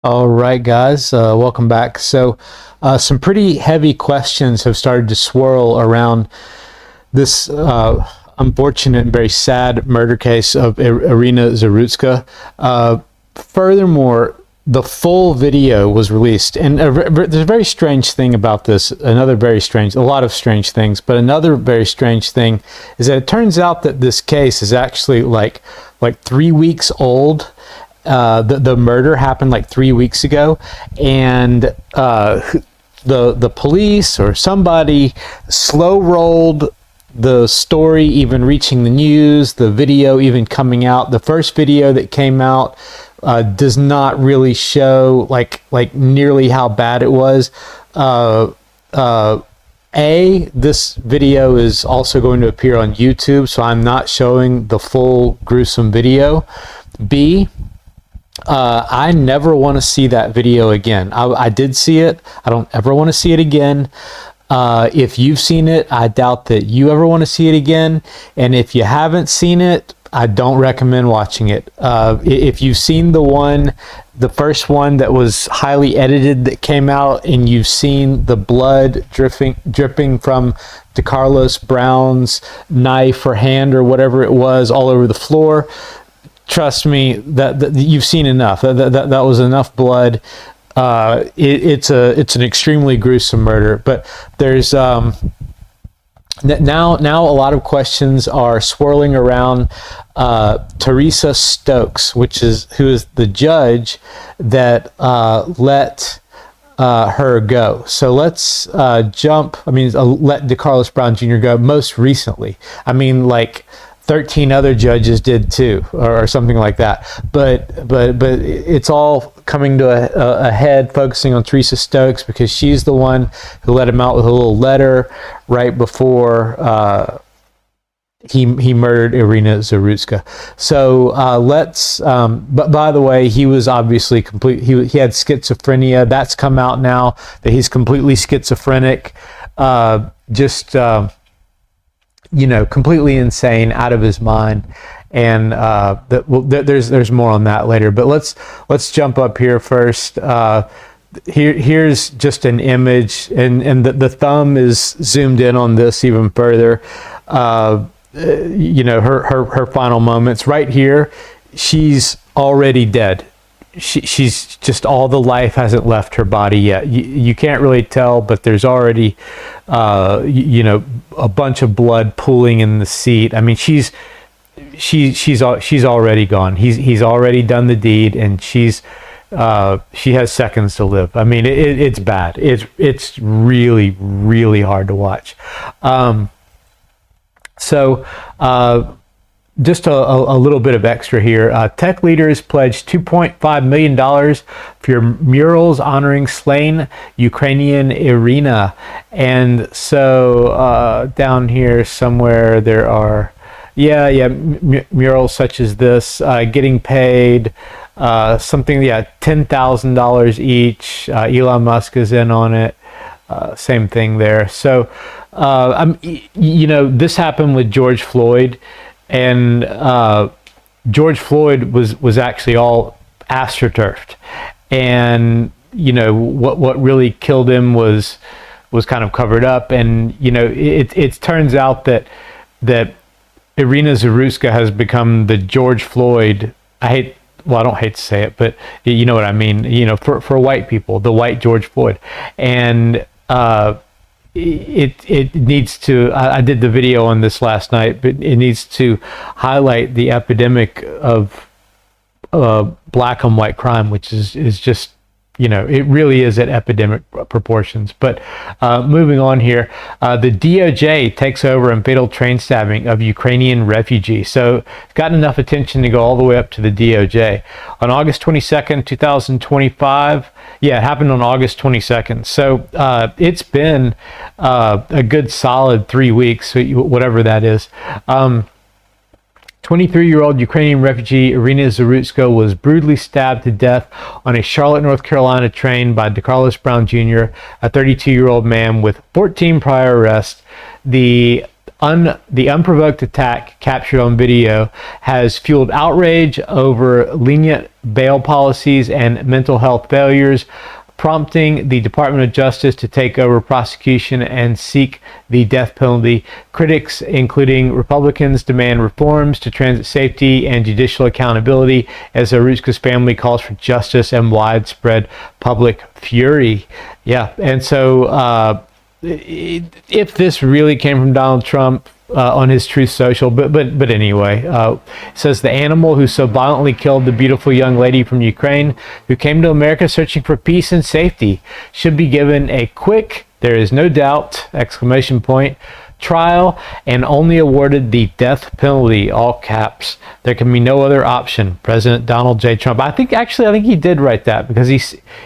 All right, guys, welcome back. So, some pretty heavy questions have started to swirl around this unfortunate and very sad murder case of Iryna Zarutska. Furthermore, the full video was released, and there's a very strange thing about this. A lot of strange things, but another very strange thing is that it turns out that this case is actually like 3 weeks old. The murder happened like 3 weeks ago, and the police or somebody slow rolled the story even reaching the news, the video even coming out. The first video that came out does not really show like nearly how bad it was. This video is also going to appear on YouTube, so I'm not showing the full gruesome video. B, I never want to see that video again. I did see it. I don't ever want to see it again. If you've seen it, I doubt that you ever want to see it again. And if you haven't seen it, I don't recommend watching it. If you've seen the first one that was highly edited that came out, and you've seen the blood dripping from Decarlos Brown's knife or hand or whatever it was all over the floor, trust me, that you've seen enough. That was enough blood. It's an extremely gruesome murder. But there's now a lot of questions are swirling around Teresa Stokes, who is the judge that let her go. So let's let Decarlos Brown Jr. go most recently. I mean, like 13 other judges did too, or something like that. But it's all coming to a head, focusing on Teresa Stokes, because she's the one who let him out with a little letter right before he murdered Iryna Zarutska. So but by the way, he was obviously he had schizophrenia. That's come out now that he's completely schizophrenic. Completely insane, out of his mind. And there's more on that later, but let's jump up here first. Here's just an image, and the thumb is zoomed in on this even further. Her final moments right here. She's already dead. She's just, all the life hasn't left her body yet. You can't really tell, but there's already a bunch of blood pooling in the seat. I mean, she's already gone. He's already done the deed, and she has seconds to live. I mean, it's bad. It's really, really hard to watch. Just a little bit of extra here. Tech leaders pledged $2.5 million for murals honoring slain Ukrainian Iryna. And so down here somewhere there are, murals such as this, getting paid something, $10,000 each. Elon Musk is in on it. Same thing there. So, this happened with George Floyd. And George Floyd was actually all astroturfed, and what really killed him was kind of covered up. And it turns out that Iryna Zarutska has become the George Floyd. I don't hate to say it, but you know what I mean. For white people, the white George Floyd. And it needs to, I did the video on this last night, but it needs to highlight the epidemic of black on white crime, which is just, it really is at epidemic proportions. But moving on here, the DOJ takes over in fatal train stabbing of Ukrainian refugee. So it's gotten enough attention to go all the way up to the DOJ. On August 22nd, 2025, it happened on August 22nd. So it's been a good solid 3 weeks, whatever that is. 23-year-old Ukrainian refugee Iryna Zarutska was brutally stabbed to death on a Charlotte, North Carolina train by Decarlos Brown Jr., a 32-year-old man with 14 prior arrests. The The unprovoked attack captured on video has fueled outrage over lenient bail policies and mental health failures, prompting the Department of Justice to take over prosecution and seek the death penalty. Critics, including Republicans, demand reforms to transit safety and judicial accountability as Zarutska's family calls for justice and widespread public fury. Yeah, and so if this really came from Donald Trump, on his Truth Social, but anyway, it says the animal who so violently killed the beautiful young lady from Ukraine who came to America searching for peace and safety should be given a quick, there is no doubt, exclamation point, trial and only awarded the death penalty, all caps. There can be no other option. President Donald J. Trump. I think he did write that because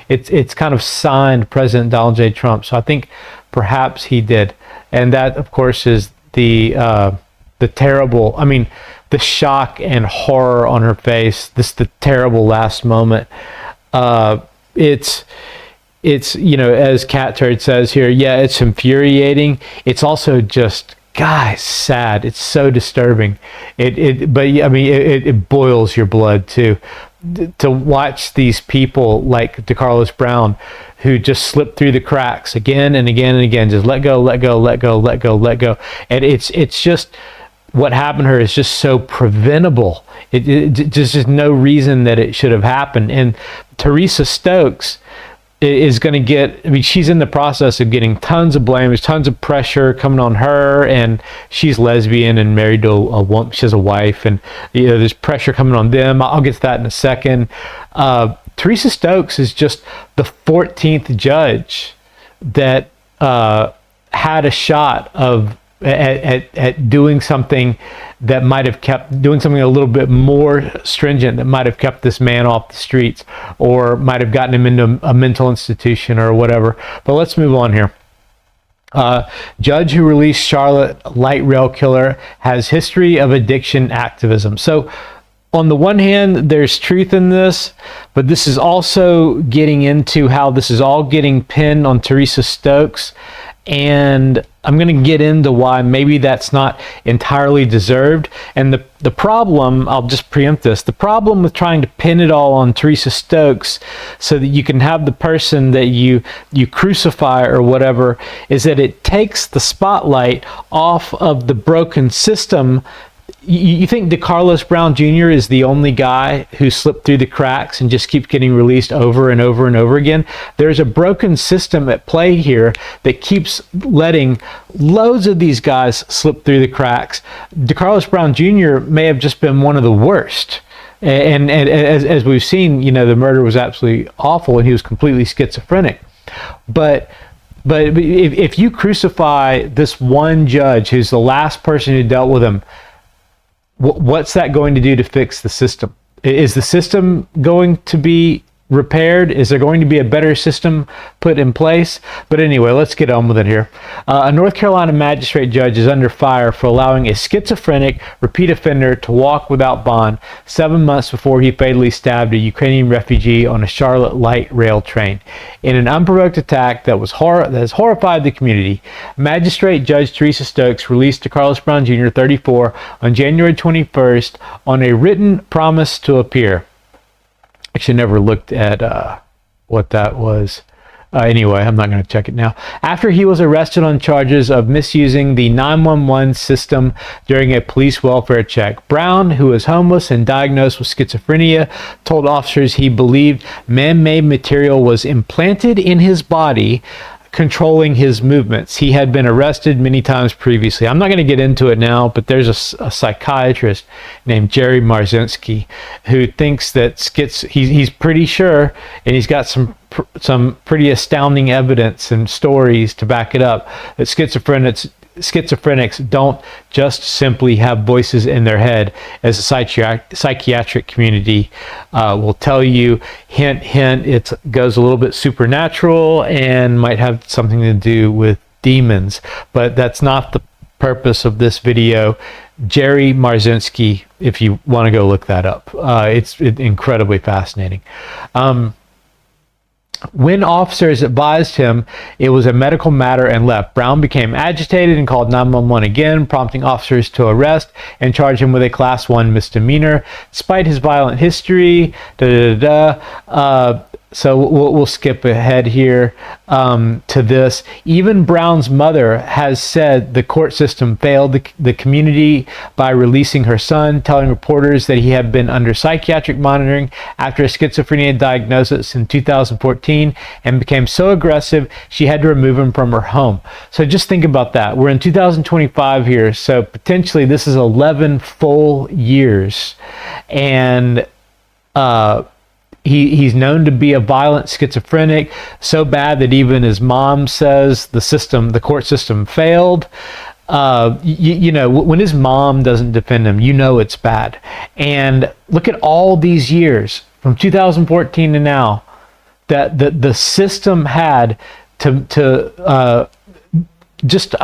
it's kind of signed President Donald J. Trump. So I think perhaps he did. And that, of course, is the terrible, the shock and horror on her face, the terrible last moment. It's as Cat Turd says here, yeah, it's infuriating. It's also just, guys, sad. It's so disturbing. It boils your blood too, to watch these people like Decarlos Brown, who just slip through the cracks again and again and again, just let go. And it's just, what happened to her is just so preventable. There's just no reason that it should have happened. And Teresa Stokes is going to get, she's in the process of getting tons of blame. There's tons of pressure coming on her, and she's lesbian and married to a woman. She has a wife, and there's pressure coming on them. I'll get to that in a second. Teresa Stokes is just the 14th judge that had a shot of at doing something that might have doing something a little bit more stringent that might have kept this man off the streets, or might have gotten him into a mental institution or whatever. But let's move on here. Judge who released Charlotte light rail killer has history of addiction activism. So on the one hand, there's truth in this, but this is also getting into how this is all getting pinned on Teresa Stokes. And I'm going to get into why maybe that's not entirely deserved. And the problem, I'll just preempt this, the problem with trying to pin it all on Teresa Stokes so that you can have the person that you crucify or whatever, is that it takes the spotlight off of the broken system. You think Decarlos Brown Jr. is the only guy who slipped through the cracks and just keeps getting released over and over and over again? There's a broken system at play here that keeps letting loads of these guys slip through the cracks. Decarlos Brown Jr. may have just been one of the worst. And as we've seen, the murder was absolutely awful and he was completely schizophrenic. But if you crucify this one judge who's the last person who dealt with him, what's that going to do to fix the system? Is the system going to be repaired? Is there going to be a better system put in place? But anyway, let's get on with it here. A North Carolina magistrate judge is under fire for allowing a schizophrenic repeat offender to walk without bond 7 months before he fatally stabbed a Ukrainian refugee on a Charlotte light rail train. In an unprovoked attack that has horrified the community, Magistrate Judge Teresa Stokes released Decarlos Brown Jr., 34, on January 21st on a written promise to appear. Actually never looked at what that was. Anyway, I'm not going to check it now. After he was arrested on charges of misusing the 911 system during a police welfare check, Brown, who is homeless and diagnosed with schizophrenia, told officers he believed man-made material was implanted in his body, controlling his movements. He had been arrested many times previously. I'm not going to get into it now, but there's a psychiatrist named Jerry Marzinsky who thinks that he's pretty sure, and he's got some pretty astounding evidence and stories to back it up, that schizophrenics don't just simply have voices in their head, as the psychiatric community will tell you. Hint, hint, it goes a little bit supernatural and might have something to do with demons, but that's not the purpose of this video. Jerry Marzinsky, if you want to go look that up. It's incredibly fascinating. When officers advised him it was a medical matter and left, Brown became agitated and called 911 again, prompting officers to arrest and charge him with a Class 1 misdemeanor. Despite his violent history, so we'll skip ahead here to this. Even Brown's mother has said the court system failed the community by releasing her son, telling reporters that he had been under psychiatric monitoring after a schizophrenia diagnosis in 2014 and became so aggressive she had to remove him from her home. So just think about that. We're in 2025 here, so potentially this is 11 full years. And he's known to be a violent schizophrenic, so bad that even his mom says the court system failed. You know, when his mom doesn't defend him, you know it's bad. And look at all these years from 2014 to now that the system had to just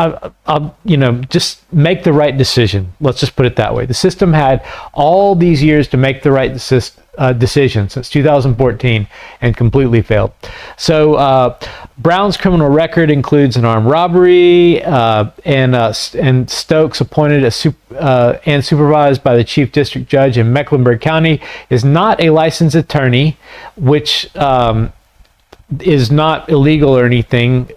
make the right decision. Let's just put it that way. The system had all these years to make the right decision since 2014 and completely failed. So Brown's criminal record includes an armed robbery, and Stokes, appointed and supervised by the chief district judge in Mecklenburg County, is not a licensed attorney, which is not illegal or anything.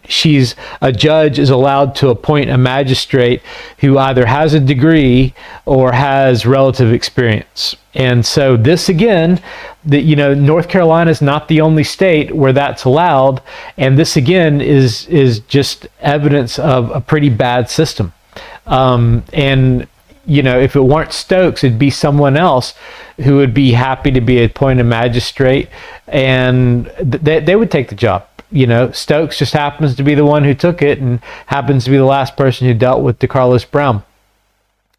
She's a judge is allowed to appoint a magistrate who either has a degree or has relative experience. And so this again, North Carolina is not the only state where that's allowed, and this again is just evidence of a pretty bad system. And if it weren't Stokes, it'd be someone else who would be happy to be appointed magistrate, and they would take the job. Stokes just happens to be the one who took it and happens to be the last person who dealt with Decarlos Brown.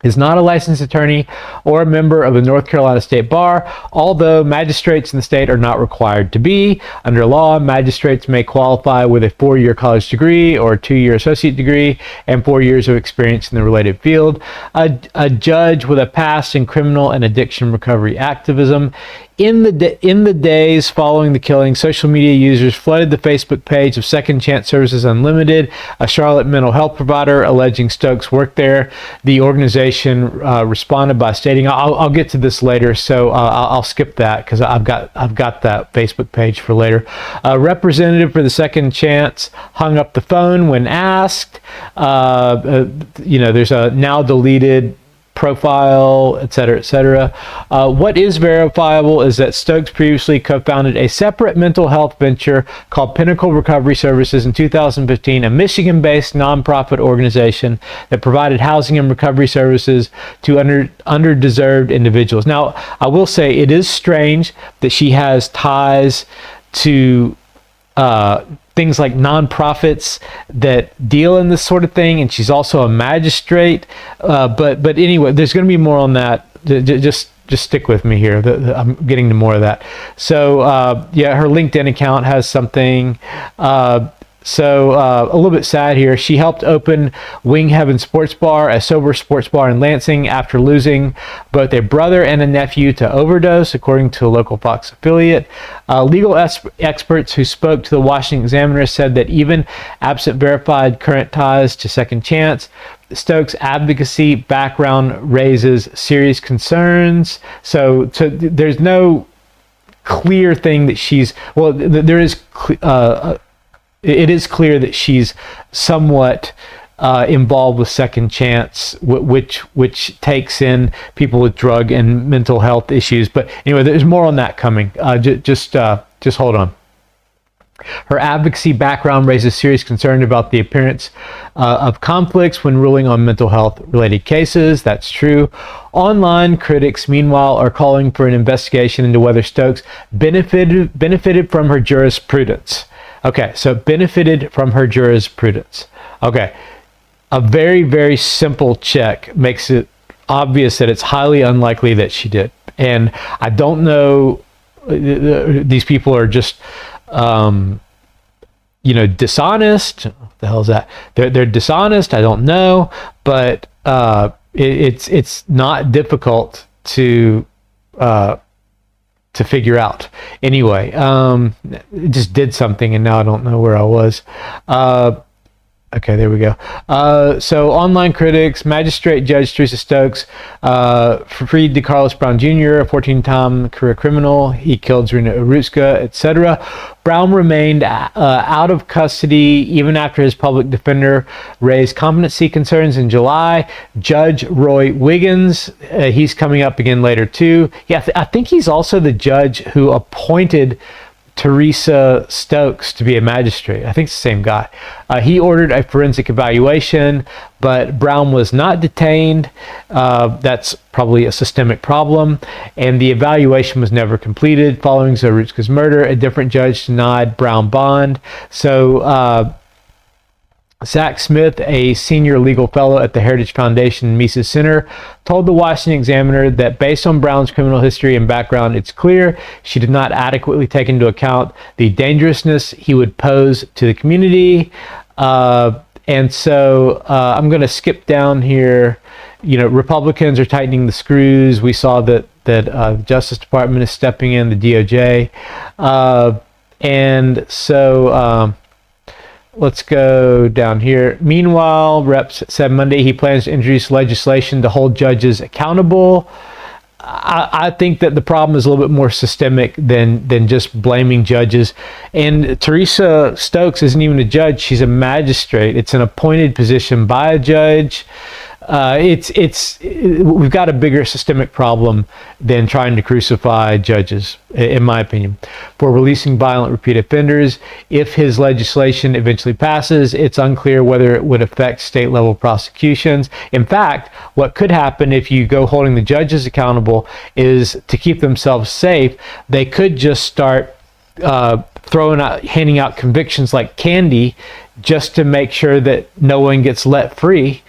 Is not a licensed attorney or a member of the North Carolina State Bar, although magistrates in the state are not required to be. Under law, magistrates may qualify with a 4-year college degree or a 2-year associate degree and 4 years of experience in the related field. A judge with a past in criminal and addiction recovery activism. In the days following the killing, social media users flooded the Facebook page of Second Chance Services Unlimited, a Charlotte mental health provider, alleging Stokes worked there. The organization responded by stating, "I'll get to this later, so I'll skip that because I've got that Facebook page for later." A representative for the Second Chance hung up the phone when asked. There's a now deleted profile, etc., etc. What is verifiable is that Stokes previously co-founded a separate mental health venture called Pinnacle Recovery Services in 2015, a Michigan-based nonprofit organization that provided housing and recovery services to underdeserved individuals. Now, I will say it is strange that she has ties to things like nonprofits that deal in this sort of thing, and she's also a magistrate. But anyway, there's going to be more on that. Just stick with me here. I'm getting to more of that. So her LinkedIn account has something. A little bit sad here. She helped open Wing Heaven Sports Bar, a sober sports bar in Lansing, after losing both a brother and a nephew to overdose, according to a local Fox affiliate. Legal experts who spoke to the Washington Examiner said that even absent verified current ties to Second Chance, Stokes' advocacy background raises serious concerns. So there's no clear thing that she's, well, there is it is clear that she's somewhat involved with Second Chance, which takes in people with drug and mental health issues. But anyway, there's more on that coming. Just hold on. Her advocacy background raises serious concern about the appearance of conflicts when ruling on mental health related cases. That's true. Online critics, meanwhile, are calling for an investigation into whether Stokes benefited from her jurisprudence. Okay, so benefited from her jurisprudence. Okay, a very, very simple check makes it obvious that it's highly unlikely that she did. And I don't know, these people are just, dishonest. What the hell is that? They're dishonest. I don't know, but it's not difficult to figure out. Anyway, just did something and now I don't know where I was. Okay, there we go. So online critics, Magistrate Judge Teresa Stokes freed Decarlos Brown Jr., a 14-time career criminal. He killed Zarutska, etc. Brown remained out of custody even after his public defender raised competency concerns in July. Judge Roy Wiggins, he's coming up again later too. Yeah, I think he's also the judge who appointed Teresa Stokes to be a magistrate. I think it's the same guy. He ordered a forensic evaluation, but Brown was not detained. That's probably a systemic problem. And the evaluation was never completed. Following Zarutska's murder, a different judge denied Brown bond. So Zach Smith, a senior legal fellow at the Heritage Foundation Mises Center, told the Washington Examiner that based on Brown's criminal history and background, it's clear she did not adequately take into account the dangerousness he would pose to the community. And so I'm going to skip down here. You know, Republicans are tightening the screws. We saw that the Justice Department is stepping in, the DOJ. And so let's go down here. Meanwhile, Reps said Monday he plans to introduce legislation to hold judges accountable. I think that the problem is a little bit more systemic than just blaming judges. And Teresa Stokes isn't even a judge; she's a magistrate. It's an appointed position by a judge. We've got a bigger systemic problem than trying to crucify judges, in my opinion, for releasing violent repeat offenders. If his legislation eventually passes, it's unclear whether it would affect state level prosecutions. In fact, what could happen if you go holding the judges accountable is to keep themselves safe. They could just start handing out convictions like candy just to make sure that no one gets let free.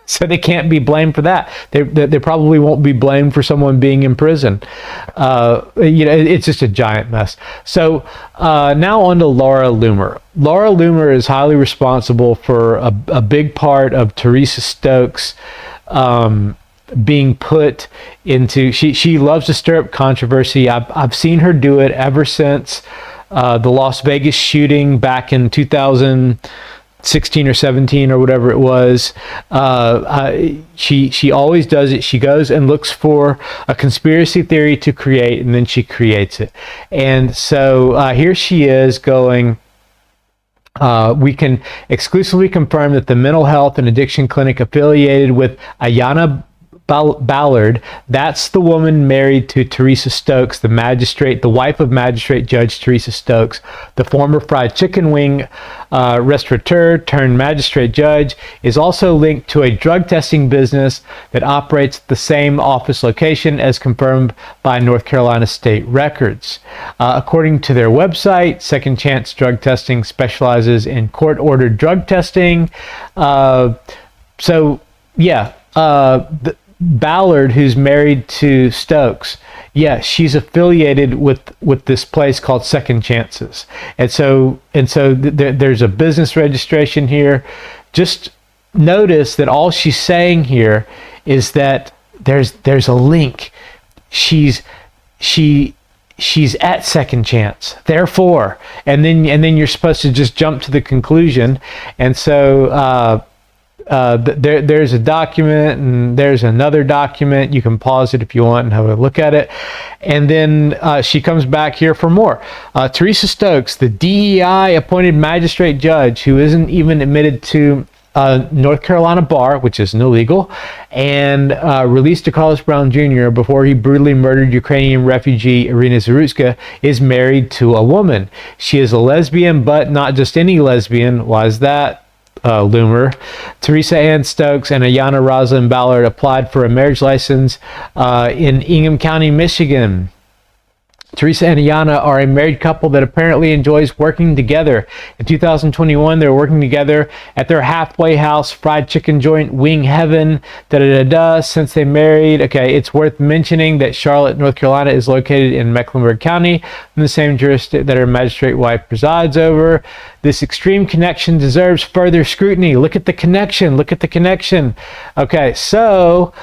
So they can't be blamed for that. They probably won't be blamed for someone being in prison. It's just a giant mess. So now on to Laura Loomer. Laura Loomer is highly responsible for a big part of Teresa Stokes being put into. She loves to stir up controversy. I've seen her do it ever since the Las Vegas shooting back in 2016 or 17 or whatever it was. She always does it. She goes and looks for a conspiracy theory to create, and then she creates it. And so here she is going, we can exclusively confirm that the mental health and addiction clinic affiliated with Iryna Ballard, that's the woman married to Teresa Stokes, the magistrate, the wife of Magistrate Judge Teresa Stokes, the former fried chicken wing restaurateur turned magistrate judge, is also linked to a drug testing business that operates at the same office location as confirmed by North Carolina state records. According to their website, Second Chance Drug Testing specializes in court-ordered drug testing. Ballard, who's married to Stokes, she's affiliated with this place called Second Chances, and so there's a business registration here. Just notice that all she's saying here is that there's a link. She's at Second Chance, therefore, and then you're supposed to just jump to the conclusion, and so. There's a document and there's another document. You can pause it if you want and have a look at it. And then she comes back here for more. Teresa Stokes, the DEI appointed magistrate judge who isn't even admitted to North Carolina bar, which is illegal, and released Decarlos Brown Jr. before he brutally murdered Ukrainian refugee Iryna Zarutska, is married to a woman. She is a lesbian, but not just any lesbian. Why is that? Loomer. Teresa Ann Stokes and Iryna Rosalind Ballard applied for a marriage license in Ingham County, Michigan. Teresa and Iryna are a married couple that apparently enjoys working together. In 2021, they were working together at their halfway house fried chicken joint, Wing Heaven, since they married. Okay, it's worth mentioning that Charlotte, North Carolina is located in Mecklenburg County, in the same jurisdiction that her magistrate wife presides over. This extreme connection deserves further scrutiny. Look at the connection. Look at the connection. Okay, so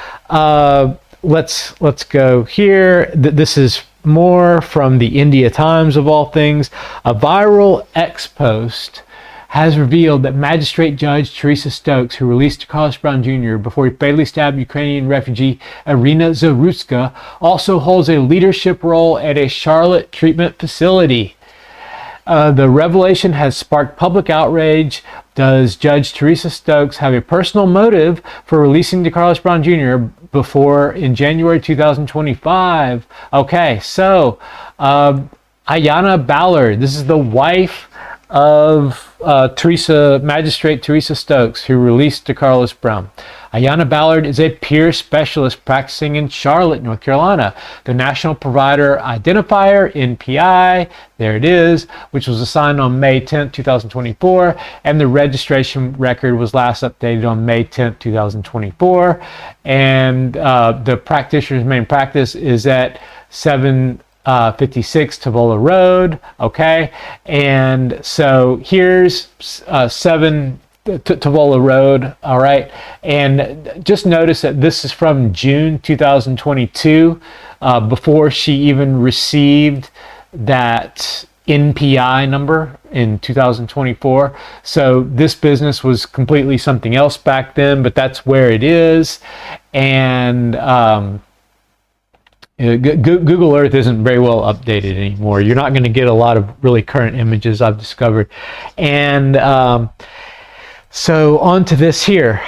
let's go here. This is more from the India Times of all things. A viral X post has revealed that Magistrate Judge Teresa Stokes, who released Decarlos Brown Jr. before he fatally stabbed Ukrainian refugee Iryna Zarutska, also holds a leadership role at a Charlotte treatment facility. The revelation has sparked public outrage. Does Judge Teresa Stokes have a personal motive for releasing Decarlos Brown Jr. before in January 2025? Okay, so Iryna Ballard, this is the wife of Magistrate Teresa Stokes, who released Decarlos Brown. Iryna Ballard is a peer specialist practicing in Charlotte, North Carolina. The National Provider Identifier, NPI, there it is, which was assigned on May 10, 2024, and the registration record was last updated on May 10, 2024. And the practitioner's main practice is at 756 Tavola Road, okay? And so here's 7 Tavola Road, all right? And just notice that this is from June 2022, before she even received that NPI number in 2024. So this business was completely something else back then, but that's where it is. And Google Earth isn't very well updated anymore. You're not going to get a lot of really current images, I've discovered. And so on to this here.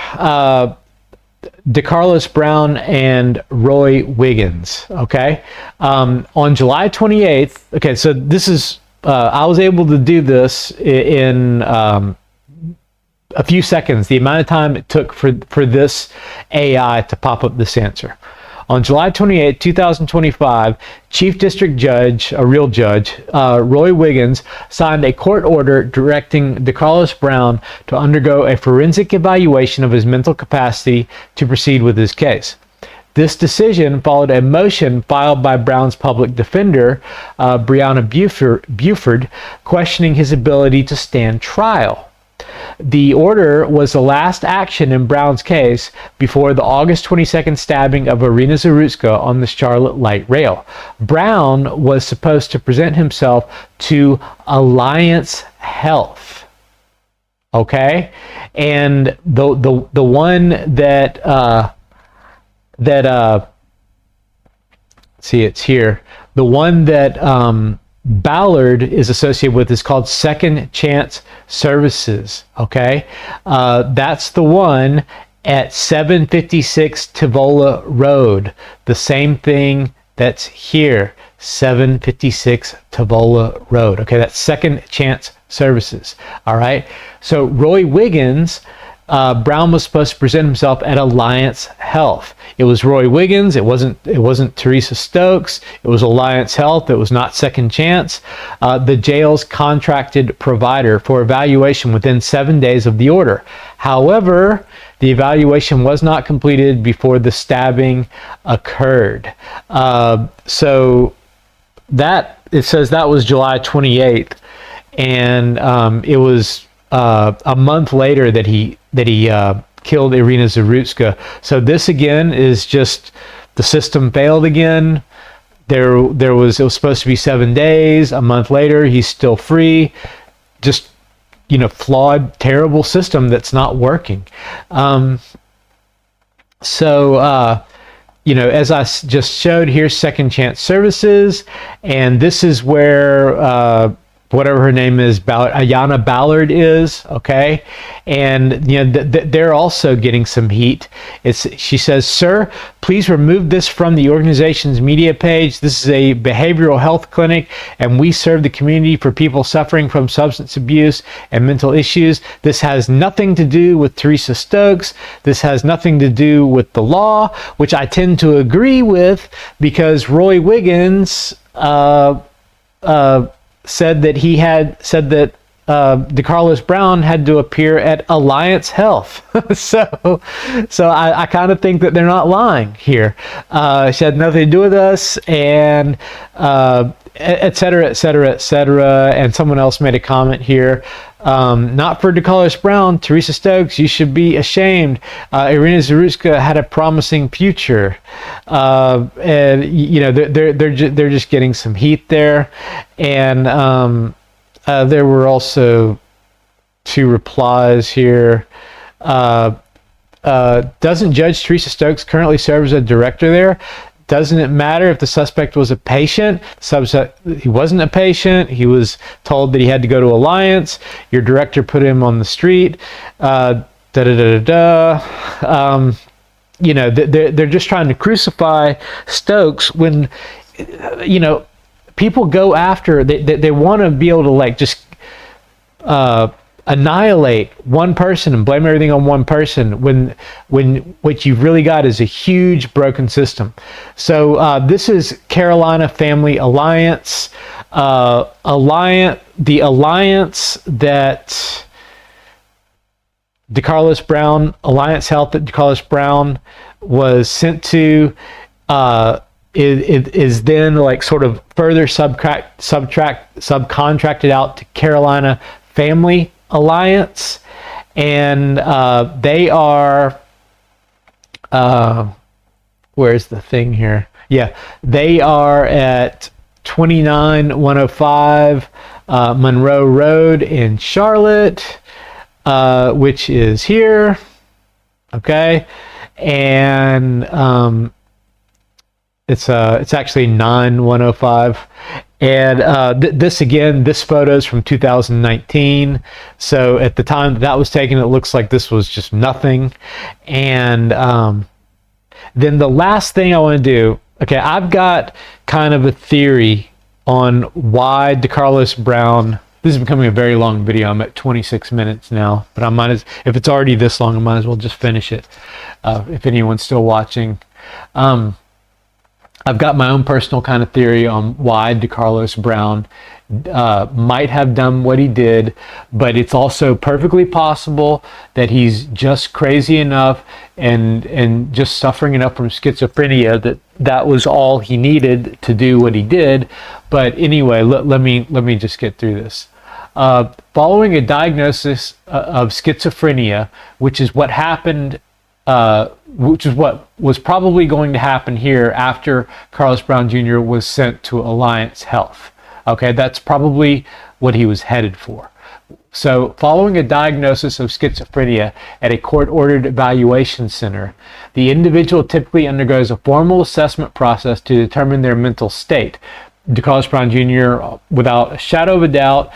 Decarlos Brown and Roy Wiggins, okay? On July 28th, okay, so this is, I was able to do this in a few seconds, the amount of time it took for this AI to pop up this answer. On July 28, 2025, Chief District Judge, a real judge, Roy Wiggins, signed a court order directing Decarlos Brown to undergo a forensic evaluation of his mental capacity to proceed with his case. This decision followed a motion filed by Brown's public defender, Brianna Buford, questioning his ability to stand trial. The order was the last action in Brown's case before the August 22nd stabbing of Iryna Zarutska on the Charlotte Light Rail. Brown was supposed to present himself to Alliance Health. Okay? And the one that see, it's here. The one that Ballard is associated with is called Second Chance Services, okay? That's the one at 756 Tavola Road. The same thing that's here, 756 Tavola Road. Okay, that's Second Chance Services, all right? So Roy Wiggins, Brown was supposed to present himself at Alliance Health. It was Roy Wiggins. It wasn't Teresa Stokes. It was Alliance Health. It was not Second Chance. The jail's contracted provider for evaluation within 7 days of the order. However, the evaluation was not completed before the stabbing occurred. So that, it says that was July 28th, and it was a month later that he killed Iryna Zarutska. So this again is just the system failed again. It was supposed to be 7 days. A month later, he's still free. Just, you know, flawed, terrible system that's not working. You know, as I just showed, here's Second Chance Services, and this is where whatever her name is, Iryna Ballard is, okay? And, you know, they're also getting some heat. She says, "Sir, please remove this from the organization's media page. This is a behavioral health clinic, and we serve the community for people suffering from substance abuse and mental issues. This has nothing to do with Teresa Stokes. This has nothing to do with the law," which I tend to agree with, because Roy Wiggins, said that Decarlos Brown had to appear at Alliance Health. so I kind of think that they're not lying here. She had nothing to do with us, and et cetera, et cetera, et cetera. And someone else made a comment here. Not for Decarlos Brown, Teresa Stokes, you should be ashamed. Iryna Zarutska had a promising future. And you know, they're just getting some heat there. And there were also 2 replies here. Doesn't Judge Teresa Stokes currently serve as a director there? Doesn't it matter if the suspect was a patient? He wasn't a patient. He was told that he had to go to Alliance. Your director put him on the street. You know, they're just trying to crucify Stokes when, you know, people go after, they want to be able to like just annihilate one person and blame everything on one person when what you've really got is a huge broken system. So this is Carolina Family Alliance, the alliance that Decarlos Brown, Alliance Health that Decarlos Brown was sent to, is then like sort of further subcontracted out to Carolina Family Alliance, and they are where's the thing here? Yeah, they are at 29105 Monroe Road in Charlotte, which is here. Okay, and it's actually 9105. And this photo is from 2019. So at the time that was taken, it looks like this was just nothing. And then the last thing I want to do, okay, I've got kind of a theory on why Decarlos Brown, this is becoming a very long video. I'm at 26 minutes now, but if it's already this long, I might as well just finish it. If anyone's still watching. I've got my own personal kind of theory on why Decarlos Brown might have done what he did, but it's also perfectly possible that he's just crazy enough and just suffering enough from schizophrenia that was all he needed to do what he did. But anyway, let me just get through this. Following a diagnosis of schizophrenia, which is what happened, which is what was probably going to happen here after Decarlos Brown Jr. was sent to Alliance Health. Okay, that's probably what he was headed for. So following a diagnosis of schizophrenia at a court-ordered evaluation center, the individual typically undergoes a formal assessment process to determine their mental state. Decarlos Brown Jr., without a shadow of a doubt,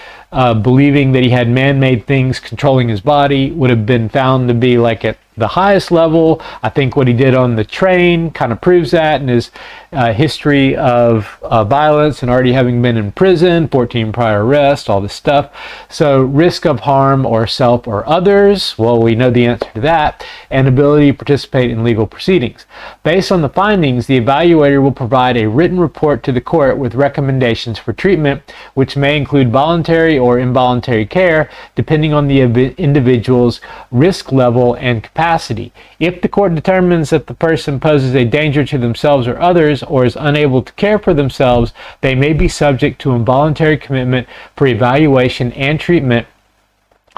believing that he had man-made things controlling his body, would have been found to be like at the highest level. I think what he did on the train kind of proves that, in his history of violence and already having been in prison, 14 prior arrests, all this stuff. So risk of harm or self or others, well, we know the answer to that, and ability to participate in legal proceedings. Based on the findings, the evaluator will provide a written report to the court with recommendations for treatment, which may include voluntary or involuntary care, depending on the individual's risk level and capacity. If the court determines that the person poses a danger to themselves or others, or is unable to care for themselves, they may be subject to involuntary commitment for evaluation and treatment,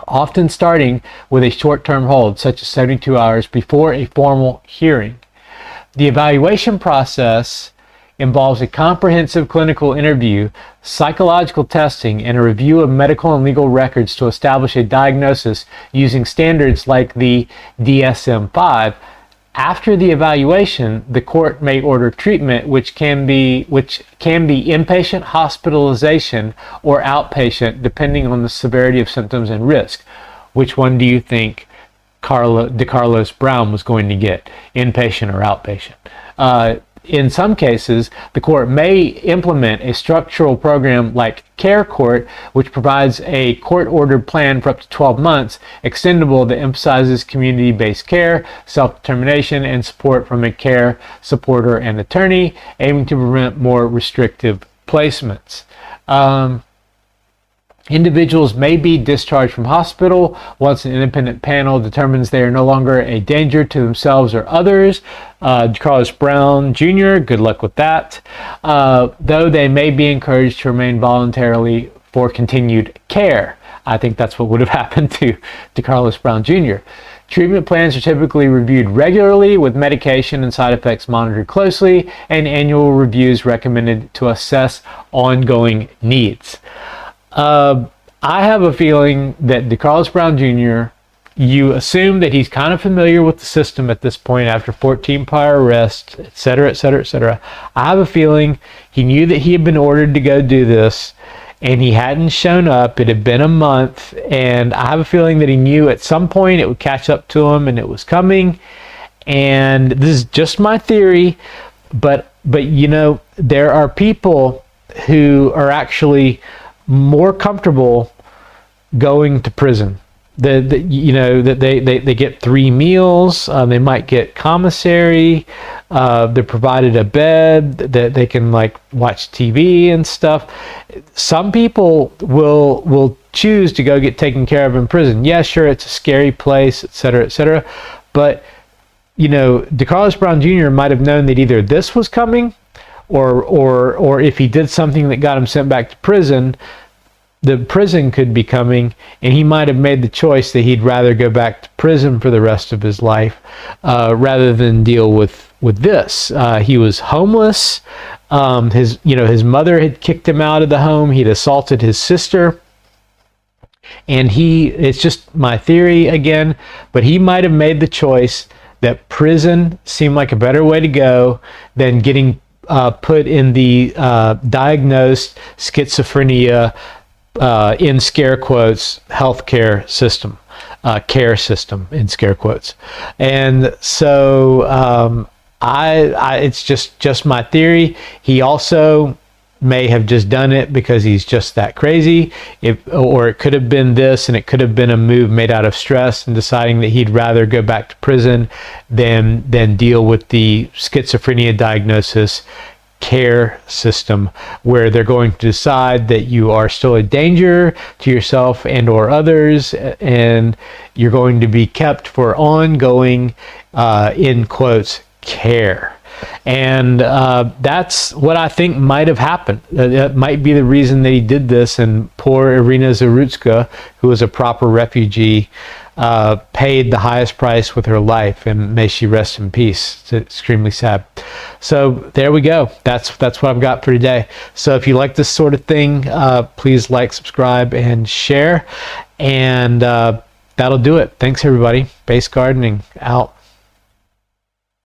often starting with a short-term hold, such as 72 hours before a formal hearing. The evaluation process involves a comprehensive clinical interview, psychological testing, and a review of medical and legal records to establish a diagnosis using standards like the DSM-5. After the evaluation, the court may order treatment, which can be inpatient hospitalization or outpatient, depending on the severity of symptoms and risk. Which one do you think Decarlos Brown was going to get, inpatient or outpatient? In some cases, the court may implement a structural program like Care Court, which provides a court-ordered plan for up to 12 months, extendable, that emphasizes community-based care, self-determination, and support from a care supporter and attorney, aiming to prevent more restrictive placements. Individuals may be discharged from hospital once an independent panel determines they are no longer a danger to themselves or others. Decarlos Brown Jr., good luck with that. Though they may be encouraged to remain voluntarily for continued care. I think that's what would have happened to Decarlos Brown Jr. Treatment plans are typically reviewed regularly, with medication and side effects monitored closely, and annual reviews recommended to assess ongoing needs. I have a feeling that Decarlos Brown Jr., you assume that he's kind of familiar with the system at this point after 14 prior arrests, etc., etc., etc. I have a feeling he knew that he had been ordered to go do this, and he hadn't shown up. It had been a month, and I have a feeling that he knew at some point it would catch up to him, and it was coming. And this is just my theory, but you know, there are people who are actually more comfortable going to prison. You know, that they get 3 meals, they might get commissary, they're provided a bed, that they can like watch TV and stuff. Some people will choose to go get taken care of in prison. Yeah, sure, it's a scary place, etc., etc. But you know, Decarlos Brown Jr. might have known that either this was coming, or if he did something that got him sent back to prison, the prison could be coming, and he might have made the choice that he'd rather go back to prison for the rest of his life rather than deal with this. He was homeless. His mother had kicked him out of the home. He'd assaulted his sister. And it's just my theory again, but he might have made the choice that prison seemed like a better way to go than getting put in the diagnosed schizophrenia, in scare quotes, healthcare system, care system in scare quotes. And so it's just my theory. He also may have just done it because he's just that crazy, or it could have been this, and it could have been a move made out of stress and deciding that he'd rather go back to prison than deal with the schizophrenia diagnosis care system, where they're going to decide that you are still a danger to yourself and or others, and you're going to be kept for ongoing in quotes care. And that's what I think might have happened. That might be the reason that he did this, and poor Iryna Zarutska, who was a proper refugee, paid the highest price with her life, and may she rest in peace. It's extremely sad. So there we go. That's what I've got for today. So if you like this sort of thing, please like, subscribe, and share. And that'll do it. Thanks, everybody. Base Gardening out.